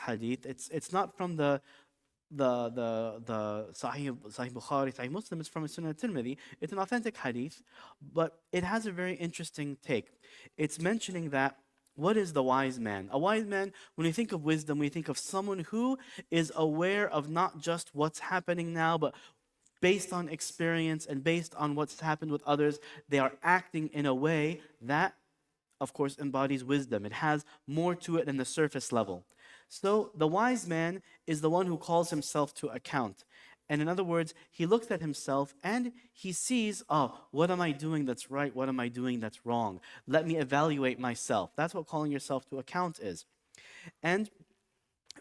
hadith. It's not from the Sahih Bukhari, Sahih Muslim. It's from Sunnah Tirmidhi. It's an authentic hadith, but it has a very interesting take. It's mentioning that what is the wise man? A wise man, when we think of wisdom, we think of someone who is aware of not just what's happening now, but based on experience and based on what's happened with others, they are acting in a way that, of course, embodies wisdom. It has more to it than the surface level. So the wise man is the one who calls himself to account. And in other words, he looks at himself and he sees, oh, what am I doing that's right? What am I doing that's wrong? Let me evaluate myself. That's what calling yourself to account is. And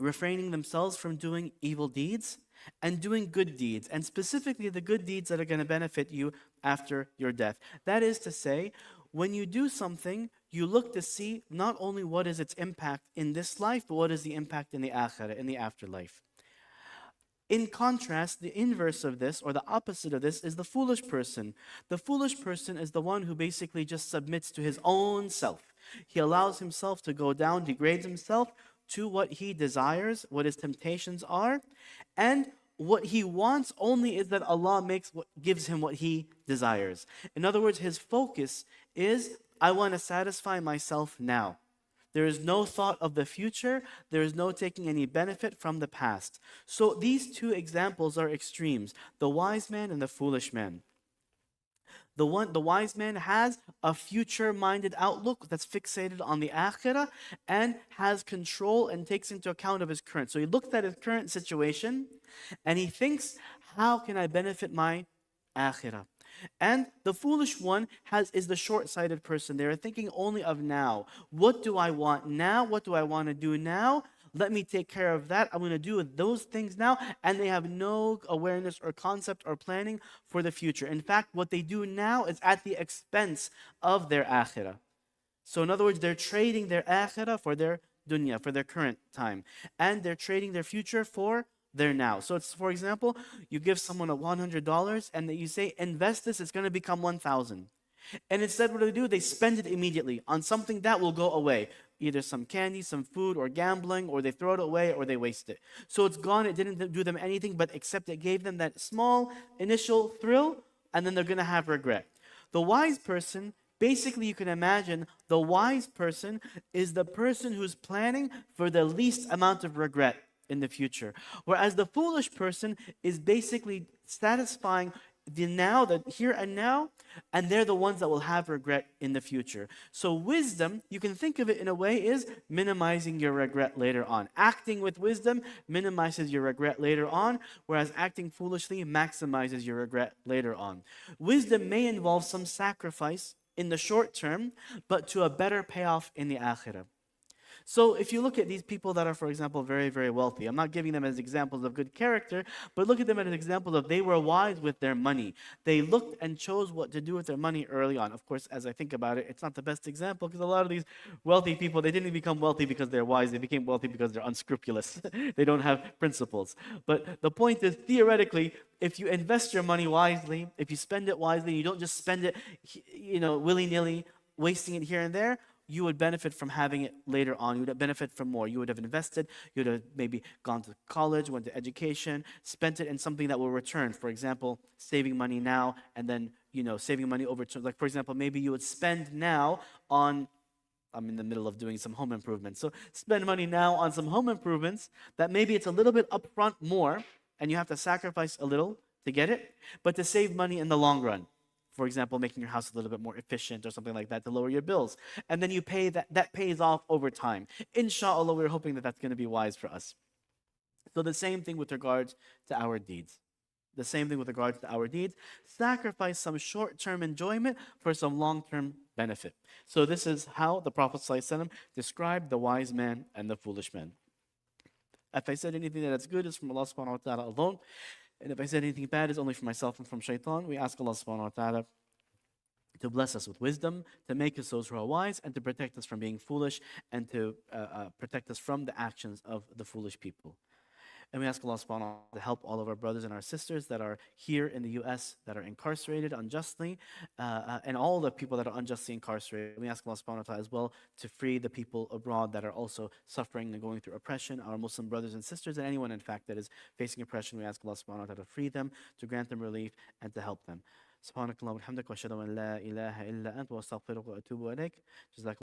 refraining themselves from doing evil deeds and doing good deeds, and specifically the good deeds that are going to benefit you after your death. That is to say, when you do something, you look to see not only what is its impact in this life, but what is the impact in the akhirah, in the afterlife. In contrast, the inverse of this, or the opposite of this, is the foolish person. The foolish person is the one who basically just submits to his own self. He allows himself to go down, degrades himself to what he desires, what his temptations are, and what he wants only is that Allah gives him what he desires. In other words, his focus is, I want to satisfy myself now. There is no thought of the future. There is no taking any benefit from the past. So these two examples are extremes, the wise man and the foolish man. The wise man has a future-minded outlook that's fixated on the akhirah and has control and takes into account of his current. So he looks at his current situation and he thinks, how can I benefit my akhirah? And the foolish one is the short-sighted person. They're thinking only of now. What do I want now? What do I want to do now? Let me take care of that. I'm going to do those things now. And they have no awareness or concept or planning for the future. In fact, what they do now is at the expense of their akhirah. So in other words, they're trading their akhirah for their dunya, for their current time. And they're trading their future for their now. So it's, for example, you give someone a $100 and that you say, invest this, it's going to become 1,000. And instead, what do? They spend it immediately on something that will go away. Either some candy, some food, or gambling, or they throw it away, or they waste it. So it's gone. It didn't do them anything, but except it gave them that small initial thrill, and then they're going to have regret. The wise person, basically you can imagine, the wise person is the person who's planning for the least amount of regret in the future. Whereas the foolish person is basically satisfying the now, the here and now, and they're the ones that will have regret in the future. So wisdom, you can think of it in a way, is minimizing your regret later on. Acting with wisdom minimizes your regret later on, whereas acting foolishly maximizes your regret later on. Wisdom may involve some sacrifice in the short term, but to a better payoff in the akhirah. So if you look at these people that are, for example, very, very wealthy, I'm not giving them as examples of good character, but look at them as examples of they were wise with their money. They looked and chose what to do with their money early on. Of course, as I think about it, it's not the best example because a lot of these wealthy people, they didn't become wealthy because they're wise. They became wealthy because they're unscrupulous. They don't have principles. But the point is, theoretically, if you invest your money wisely, if you spend it wisely, you don't just spend it, willy-nilly, wasting it here and there, you would benefit from having it later on. You would benefit from more. You would have invested. You would have maybe gone to college, went to education, spent it in something that will return. For example, saving money now and then, saving money over time. Like, for example, maybe you would spend now on, I'm in the middle of doing some home improvements. So spend money now on some home improvements that maybe it's a little bit upfront more and you have to sacrifice a little to get it, but to save money in the long run. For example, making your house a little bit more efficient or something like that to lower your bills. And then you pay that pays off over time. Inshallah, we're hoping that that's going to be wise for us. So the same thing with regards to our deeds. The same thing with regards to our deeds. Sacrifice some short-term enjoyment for some long-term benefit. So this is how the Prophet ﷺ described the wise man and the foolish man. If I said anything that's good, it's from Allah subhanahu wa ta'ala alone. And if I said anything bad, it's only for myself and from shaitan. We ask Allah subhanahu wa ta'ala to bless us with wisdom, to make us those who are wise, and to protect us from being foolish, and to protect us from the actions of the foolish people. And we ask Allah subhanahu wa ta'ala to help all of our brothers and our sisters that are here in the US that are incarcerated unjustly, and all the people that are unjustly incarcerated. We ask Allah subhanahu wa ta'ala as well to free the people abroad that are also suffering and going through oppression, our Muslim brothers and sisters, and anyone, in fact, that is facing oppression. We ask Allah subhanahu wa ta'ala to free them, to grant them relief, and to help them. سبحانك اللهم وبحمدك واشهد ان لا اله الا انت واستغفرك واتوب اليك. جزاك